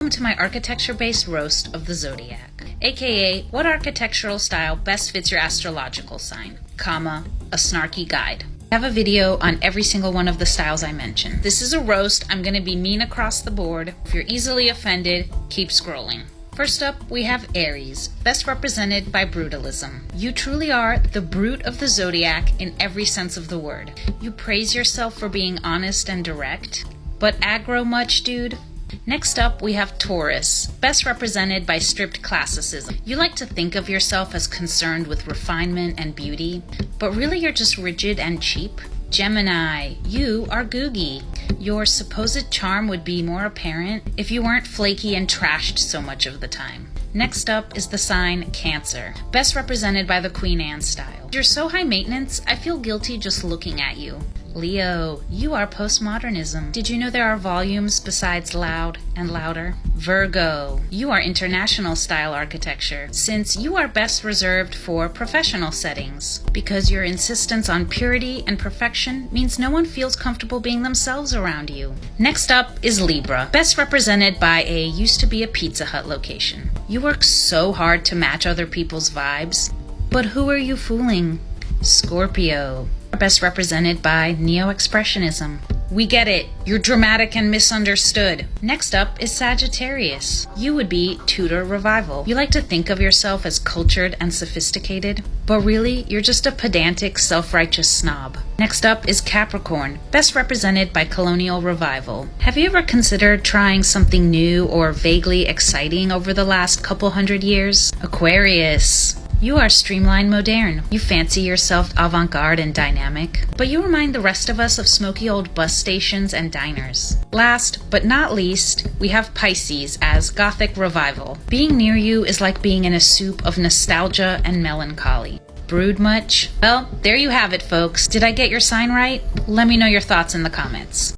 Welcome to my architecture-based roast of the zodiac, aka what architectural style best fits your astrological sign, comma, a snarky guide. I have a video on every single one of the styles I mentioned. This is a roast. I'm going to be mean across the board. If you're easily offended, keep scrolling. First up, we have Aries, best represented by brutalism. You truly are the brute of the zodiac in every sense of the word. You praise yourself for being honest and direct, but aggro much, dude? Next up, we have Taurus, best represented by stripped classicism. You like to think of yourself as concerned with refinement and beauty, but really you're just rigid and cheap. Gemini, you are googie. Your supposed charm would be more apparent if you weren't flaky and trashed so much of the time. Next up is the sign Cancer, best represented by the Queen Anne style. You're so high maintenance, I feel guilty just looking at you. Leo, you are postmodernism. Did you know there are volumes besides loud and louder? Virgo, you are international style architecture, since you are best reserved for professional settings, because your insistence on purity and perfection means no one feels comfortable being themselves around you. Next up is Libra, best represented by a used to be a Pizza Hut location. You work so hard to match other people's vibes, but who are you fooling? Scorpio, best represented by neo-expressionism. We get it, you're dramatic and misunderstood. Next up is Sagittarius. You would be Tudor revival. You like to think of yourself as cultured and sophisticated, but really you're just a pedantic, self-righteous snob. Next up is Capricorn, best represented by colonial revival. Have you ever considered trying something new or vaguely exciting over the last couple hundred years? Aquarius, you are streamlined moderne. You fancy yourself avant-garde and dynamic, but you remind the rest of us of smoky old bus stations and diners. Last but not least, we have Pisces as Gothic revival. Being near you is like being in a soup of nostalgia and melancholy. Brood much? Well, there you have it, folks. Did I get your sign right? Let me know your thoughts in the comments.